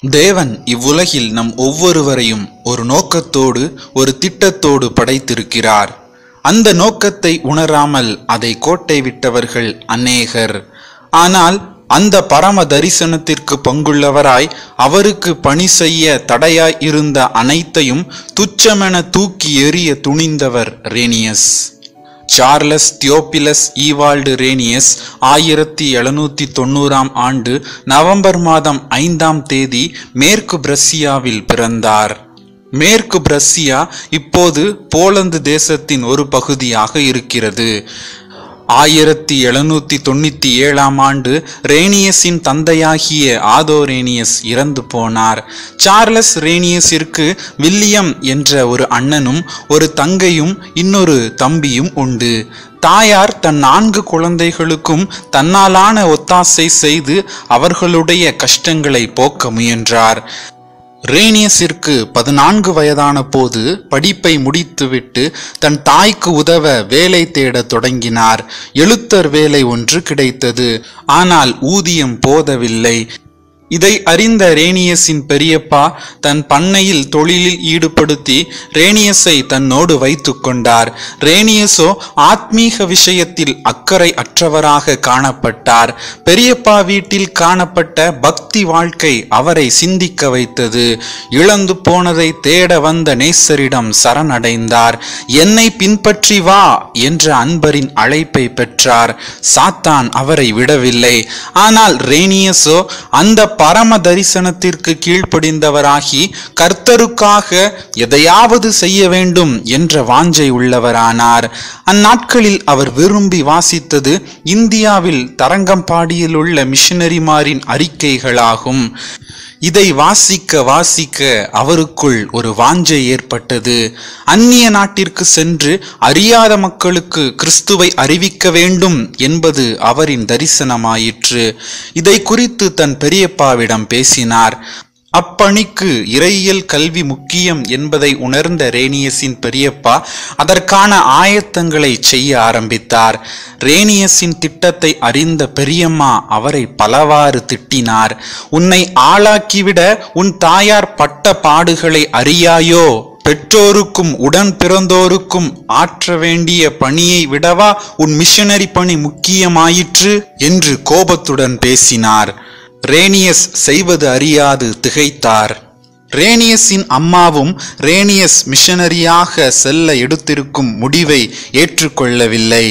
தேவன் இவ்வுலகில் நம் ஒவ்வொருவரையும் ஒரு நோக்கத்தோடு ஒரு திட்டத்தோடு படைத்திருக்கிறார். அந்த நோக்கத்தை உணராமல் அதை கோட்டை விட்டவர்கள் அநேகர். ஆனால் அந்த பரம தரிசனத்திற்கு பங்குள்ளவராய் அவருக்கு பணி செய்ய தடையாய் இருந்த அனைத்தையும் துச்சமென தூக்கி எறிய துணிந்தவர் ரேனியஸ். சார்லஸ் தியோபிலஸ் ஈவால்டு ரேனியஸ் 1790 ஆண்டு நவம்பர் மாதம் 5ஆம் தேதி மேற்கு பிரஸ்ஸியாவில் பிறந்தார். மேற்கு பிரஸ்ஸியா இப்போது போலந்து தேசத்தின் ஒரு பகுதியாக இருக்கிறது. 1797 ஆண்டு ரேனியஸின் தந்தையாகிய ஆதோ ரேனியஸ் இறந்து போனார். சார்லஸ் ரேனியஸிற்கு வில்லியம் என்ற ஒரு அண்ணனும் ஒரு தங்கையும் இன்னொரு தம்பியும் உண்டு. தாயார் தன் 4 குழந்தைகளுக்கும் தன்னாலான ஒத்தாசை செய்து அவர்களுடைய கஷ்டங்களை போக்க முயன்றார். ரேனியஸிற்கு 14 வயதான போது படிப்பை முடித்துவிட்டு தன் தாய்க்கு உதவ வேலை தேட தொடங்கினார். எழுத்தர் வேலை ஒன்று கிடைத்தது. ஆனால் ஊதியம் போதவில்லை. இதை அறிந்த ரேனியஸின் பெரியப்பா தன் பண்ணையில் தொழிலில் ஈடுபடுத்தி ரேனியஸை தன்னோடு வைத்து கொண்டார். ரேனியஸோ ஆத்மீக விஷயத்தில் அக்கறை அற்றவராக காணப்பட்டார். பெரியப்பா வீட்டில் காணப்பட்ட பக்தி வாழ்க்கை அவரை சிந்திக்க வைத்தது. இழந்து போனதை தேட வந்த நேசரிடம் சரணடைந்தார். என்னை பின்பற்றி வா என்ற அன்பரின் அழைப்பை பெற்றார். சாத்தான் அவரை விடவில்லை. ஆனால் ரேனியஸோ அந்த பரம தரிசனத்திற்கு கீழ்ப்படிந்தவராகி கர்த்தருக்காக எதையாவது செய்ய வேண்டும் என்ற வாஞ்சை உள்ளவரானார். அந்நாட்களில் அவர் விரும்பி வாசித்தது இந்தியாவில் தரங்கம்பாடியில் உள்ள மிஷனரிமாரின் அறிக்கைகளாகும். இதை வாசிக்க வாசிக்க அவருக்குள் ஒரு வாஞ்சை ஏற்பட்டது. அந்நிய நாட்டிற்கு சென்று அறியாத மக்களுக்கு கிறிஸ்துவை அறிவிக்க வேண்டும் என்பது அவரின் தரிசனமாயிற்று. இதை குறித்து தன் பெரியப்பாவிடம் பேசினார். அப்பணிக்கு இறையியல் கல்வி முக்கியம் என்பதை உணர்ந்த ரேனியஸின் பெரியப்பா அதற்கான ஆயத்தங்களை செய்ய ஆரம்பித்தார். ரேனியஸின் திட்டத்தை அறிந்த பெரியம்மா அவரை பலவாறு திட்டினார். உன்னை ஆளாக்கிவிட உன் தாயார் பட்ட பாடுகளை அறியாயோ? பெற்றோருக்கும் உடன் பிறந்தோருக்கும் ஆற்ற வேண்டிய பணியை விடவா உன் மிஷனரி பணி முக்கியமாயிற்று என்று கோபத்துடன் பேசினார். ரேனியஸ் செய்வது அறியாது திகைத்தார். ரேனியஸின் அம்மாவும் ரேனியஸ் மிஷனரியாக செல்ல எடுத்திருக்கும் முடிவை ஏற்றுக்கொள்ளவில்லை.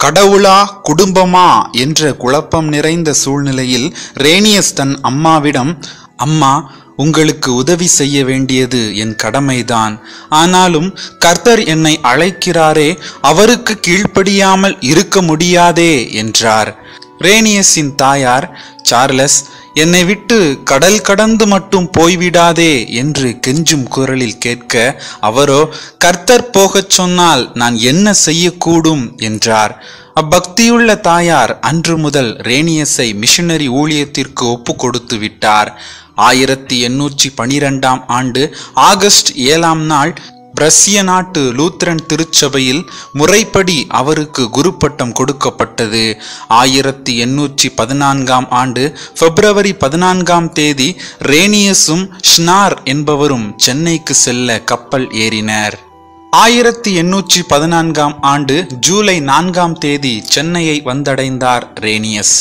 கடவுளா குடும்பமா என்ற குழப்பம் நிறைந்த சூழ்நிலையில் ரேனியஸ் தன் அம்மாவிடம், அம்மா, உங்களுக்கு உதவி செய்ய வேண்டியது என் கடமைதான். ஆனாலும் கர்த்தர் என்னை அழைக்கிறாரே, அவருக்கு கீழ்ப்படியாமல் இருக்க முடியாதே என்றார். ரேனியஸின் தாயார், சார்லஸ், என்னை விட்டு கடல் கடந்து மட்டும் போய்விடாதே என்று கெஞ்சும் குரலில் கேட்க, அவரோ, கர்த்தர் போகச் சொன்னால் நான் என்ன செய்யக்கூடும் என்றார். அப்பக்தியுள்ள தாயார் அன்று முதல் ரேனியஸை மிஷனரி ஊழியத்திற்கு ஒப்பு கொடுத்து விட்டார். 1812 ஆண்டு ஆகஸ்ட் 7ஆம் நாள் பிரஸ்ஸிய நாட்டு லூத்ரன் திருச்சபையில் முறைப்படி அவருக்கு குருப்பட்டம் கொடுக்கப்பட்டது. 1814 ஆண்டு பிப்ரவரி 14ஆம் தேதி ரேனியஸும் ஷ்னார் என்பவரும் சென்னைக்கு செல்ல கப்பல் ஏறினர். 1814 ஆண்டு ஜூலை 4ஆம் தேதி சென்னையை வந்தடைந்தார் ரேனியஸ்.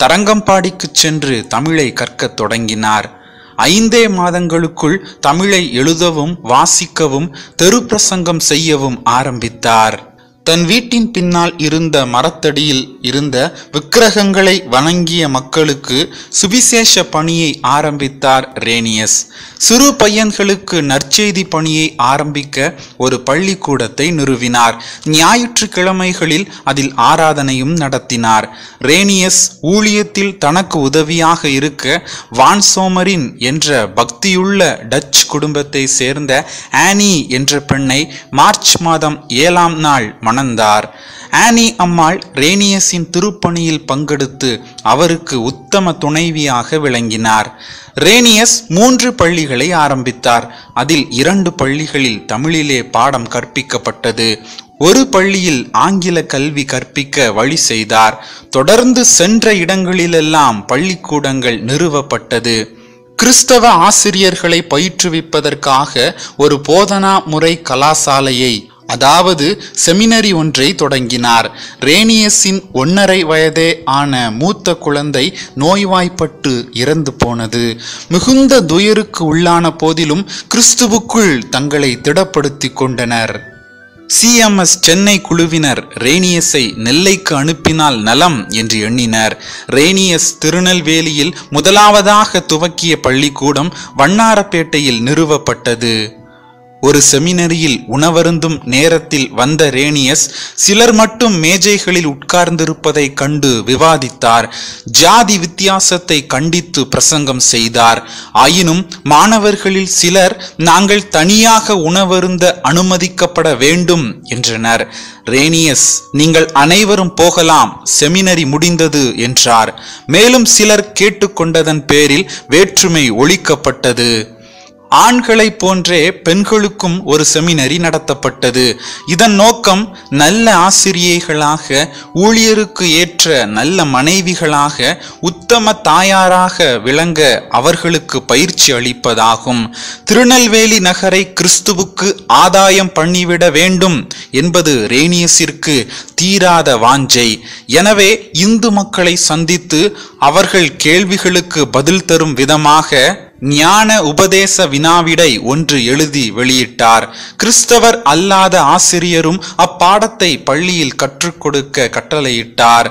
தரங்கம்பாடிக்கு சென்று தமிழை கற்கத் தொடங்கினார். 5 மாதங்களுக்குள் தமிழை எழுதவும் வாசிக்கவும் தெரு பிரசங்கம் செய்யவும் ஆரம்பித்தார். தன் வீட்டின் பின்னால் இருந்த மரத்தடியில் இருந்த விக்கிரகங்களை வணங்கிய மக்களுக்கு சுவிசேஷ பணியை ஆரம்பித்தார் ரேனியஸ். சிறு பையன்களுக்கு நற்செய்தி பணியை ஆரம்பிக்க ஒரு பள்ளிக்கூடத்தை நிறுவினார். ஞாயிற்றுக்கிழமைகளில் அதில் ஆராதனையும் நடத்தினார். ரேனியஸ் ஊழியத்தில் தனக்கு உதவியாக இருக்க வான்சோமரின் என்ற பக்தியுள்ள டச் குடும்பத்தை சேர்ந்த ஆனி என்ற பெண்ணை மார்ச் மாதம் 7ஆம் நாள் மணந்தார். ஆனி அம்மாள் ரேனியஸின் திருப்பணியில் பங்கெடுத்து அவருக்கு உத்தம துணைவியாக விளங்கினார். ரேனியஸ் 3 பள்ளிகளை ஆரம்பித்தார். அதில் 2 பள்ளிகளில் தமிழிலே பாடம் கற்பிக்கப்பட்டது. ஒரு பள்ளியில் ஆங்கில கல்வி கற்பிக்க வழி செய்தார். தொடர்ந்து சென்ற இடங்களிலெல்லாம் பள்ளிக்கூடங்கள் நிறுவப்பட்டது. கிறிஸ்தவ ஆசிரியர்களை பயிற்றுவிப்பதற்காக ஒரு போதனா முறை கலாசாலையை, அதாவது செமினரி ஒன்றை தொடங்கினார். ரேனியஸின் 1.5 வயதே ஆன மூத்த குழந்தை நோய்வாய்ப்பட்டு இறந்து போனது. மிகுந்த துயருக்கு உள்ளான போதிலும் கிறிஸ்துவுக்குள் தங்களை திடப்படுத்தி கொண்டனர். CMS சென்னை குழுவினர் ரேனியஸை நெல்லைக்கு அனுப்பினால் நலம் என்று எண்ணினர். ரேனியஸ் திருநெல்வேலியில் முதலாவதாக துவக்கிய பள்ளிக்கூடம் வண்ணாரப்பேட்டையில் நிறுவப்பட்டது. ஒரு செமினரியில் உணவருந்தும் நேரத்தில் வந்த ரேனியஸ் சிலர் மட்டும் மேஜைகளில் உட்கார்ந்திருப்பதை கண்டு விவாதித்தார். ஜாதி வித்தியாசத்தை கண்டித்து பிரசங்கம் செய்தார். ஆயினும் மாணவர்களில் சிலர் நாங்கள் தனியாக உணவருந்த அனுமதிக்கப்பட வேண்டும் என்றனர். ரேனியஸ், நீங்கள் அனைவரும் போகலாம், செமினரி முடிந்தது என்றார். மேலும் சிலர் கேட்டுக்கொண்டதன் பேரில் வேற்றுமை ஒழிக்கப்பட்டது. ஆண்களை போன்றே பெண்களுக்கும் ஒரு செமினரி நடத்தப்பட்டது. இதன் நோக்கம் நல்ல ஆசிரியைகளாக, ஊழியருக்கு ஏற்ற நல்ல மனைவிகளாக, உத்தம தாயாராக விளங்க அவர்களுக்கு பயிற்சி அளிப்பதாகும். திருநெல்வேலி நகரை கிறிஸ்துவுக்கு ஆதாயம் பண்ணிவிட வேண்டும் என்பது ரேனியஸிற்கு தீராத வாஞ்சை. எனவே இந்து மக்களை சந்தித்து அவர்கள் கேள்விகளுக்கு பதில் தரும் விதமாக ஞான உபதேச வினாவிடை ஒன்று எழுதி வெளியிட்டார். கிறிஸ்தவர் அல்லாத ஆசிரியரும் அப்பாடத்தை பள்ளியில் கற்றுக் கொடுக்க கட்டளையிட்டார்.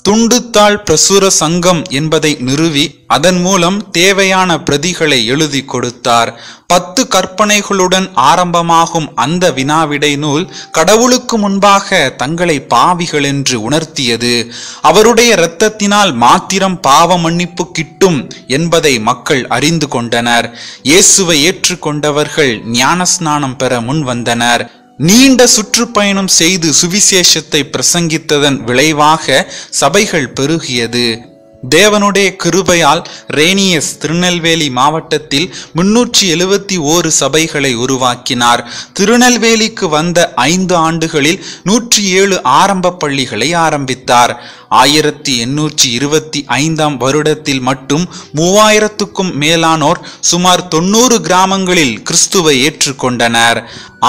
துண்டுத்தாள் பிரசுர சங்கம் என்பதை நிறுவி அதன் மூலம் தேவையான பிரதிகளை எழுதி கொடுத்தார். 10 கற்பனைகளுடன் ஆரம்பமாகும் அந்த வினாவிடை நூல் கடவுளுக்கு முன்பாக தங்களை பாவிகள் என்று உணர்த்தியது. அவருடைய இரத்தத்தினால் மாத்திரம் பாவ மன்னிப்பு கிட்டும் என்பதை மக்கள் அறிந்து கொண்டனர். இயேசுவை ஏற்றுக்கொண்டவர்கள் ஞானஸ்நானம் பெற முன் வந்தனர். நீண்ட சுற்றுப்பயணம் செய்து சுவிசேஷத்தை பிரசங்கித்ததன் விளைவாக சபைகள் பெருகியது. தேவனுடைய கிருபையால் ரேனியஸ் திருநெல்வேலி மாவட்டத்தில் 371 சபைகளை உருவாக்கினார். திருநெல்வேலிக்கு வந்த 5 ஆண்டுகளில் 107 ஆரம்ப பள்ளிகளை ஆரம்பித்தார். 1825 வருடத்தில் மட்டும் 3000க்கும் மேலானோர் சுமார் 90 கிராமங்களில் கிறிஸ்துவை ஏற்றுக்கொண்டனர்.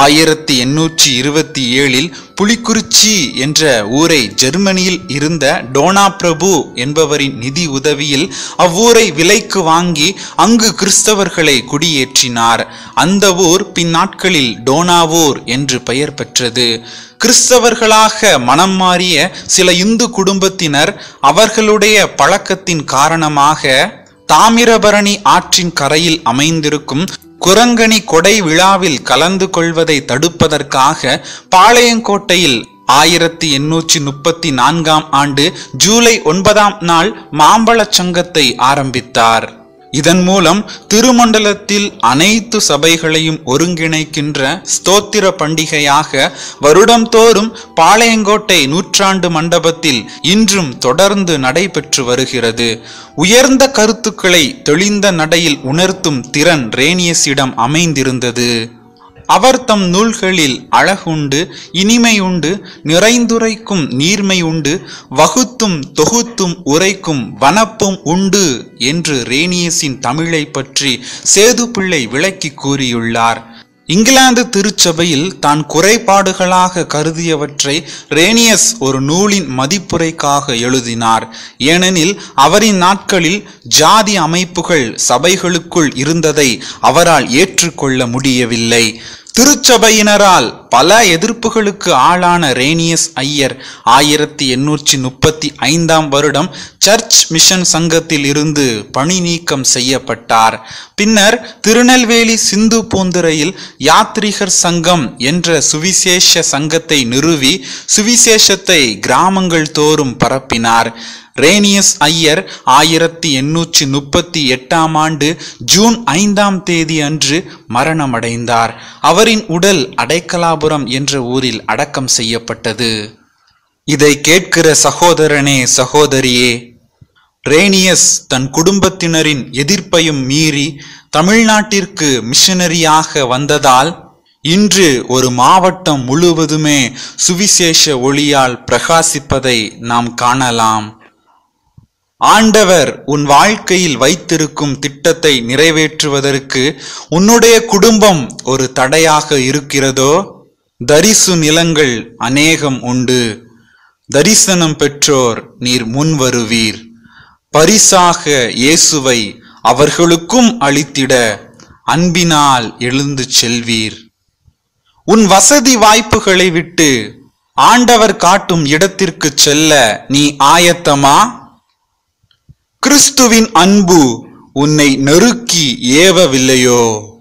1827 புலிக்குறிச்சி என்ற ஊரை ஜெர்மனியில் இருந்த டோனா பிரபு என்பவரின் நிதி உதவியில் அவ்வூரை விலைக்கு வாங்கி அங்கு கிறிஸ்தவர்களை குடியேற்றினார். அந்த ஊர் பின்னாட்களில் டோனாவூர் என்று பெயர் பெற்றது. கிறிஸ்தவர்களாக மனம் மாறிய சில இந்து குடும்பத்தினர் அவர்களுடைய பழக்கத்தின் காரணமாக தாமிரபரணி ஆற்றின் கரையில் அமைந்திருக்கும் குரங்கணி கொடை விழாவில் கலந்து கொள்வதை தடுப்பதற்காக பாளையங்கோட்டையில் 1834 ஆண்டு ஜூலை 9 மாம்பழச் சங்கத்தை ஆரம்பித்தார். இதன் மூலம் திருமண்டலத்தில் அனைத்து சபைகளையும் ஒருங்கிணைக்கின்ற ஸ்தோத்திர பண்டிகையாக வருடம்தோறும் பாளையங்கோட்டை நூற்றாண்டு மண்டபத்தில் இன்றும் தொடர்ந்து நடைபெற்று வருகிறது. உயர்ந்த கருத்துக்களை தெளிந்த நடையில் உணர்த்தும் திறன் ரேனியஸிடம் அமைந்திருந்தது. அவர் தம் நூல்களில் அழகுண்டு, இனிமையுண்டு, நிறைந்துரைக்கும் நீர்மை உண்டு, வகுத்தும் தொகுத்தும் உரைக்கும் வனப்பும் உண்டு என்று ரேனியஸின் தமிழை பற்றி சேதுப்பிள்ளை விளக்கி கூறியுள்ளார். இங்கிலாந்து திருச்சபையில் தான் குறைபாடுகளாக கருதியவற்றை ரேனியஸ் ஒரு நூலின் மதிப்புரைக்காக எழுதினார். ஏனெனில் அவரின் நாட்களில் ஜாதி அமைப்புகள் சபைகளுக்குள் இருந்ததை அவரால் ஏற்றுக்கொள்ள முடியவில்லை. திருச்சபையினரால் பல எதிர்ப்புகளுக்கு ஆளான ரேனியஸ் ஐயர் 1835 வருடம் சர்ச் மிஷன் சங்கத்தில் இருந்து பணி நீக்கம் செய்யப்பட்டார். பின்னர் திருநெல்வேலி சிந்து பூந்துரையில் யாத்ரீகர் சங்கம் என்ற சுவிசேஷ சங்கத்தை நிறுவி சுவிசேஷத்தை கிராமங்கள் தோறும் பரப்பினார். ரேனியஸ் ஐயர் 1838 ஆண்டு ஜூன் 5 அன்று மரணமடைந்தார். அவரின் உடல் அடைக்கலாபுரம் என்ற ஊரில் அடக்கம் செய்யப்பட்டது. இதை கேட்கிற சகோதரனே, சகோதரியே, ரேனியஸ் தன் குடும்பத்தினரின் எதிர்ப்பையும் மீறி தமிழ்நாட்டிற்கு மிஷனரியாக வந்ததால் இன்று ஒரு மாவட்டம் முழுவதுமே சுவிசேஷ ஒளியால் பிரகாசிப்பதை நாம் காணலாம். ஆண்டவர் உன் வாழ்க்கையில் வைத்திருக்கும் திட்டத்தை நிறைவேற்றுவதற்கு உன்னுடைய குடும்பம் ஒரு தடையாக இருக்கிறதோ? தரிசு நிலங்கள் அநேகம் உண்டு. தரிசனம் பெற்றோர் நீர் முன் வருவீர். பரிசாக இயேசுவை அவர்களுக்கும் அளித்திட அன்பினால் எழுந்து செல்வீர். உன் வசதி வாய்ப்புகளை விட்டு ஆண்டவர் காட்டும் இடத்திற்கு செல்ல நீ ஆயத்தமா? கிறிஸ்துவின் அன்பு உன்னை நெருக்கி ஏவவில்லையோ?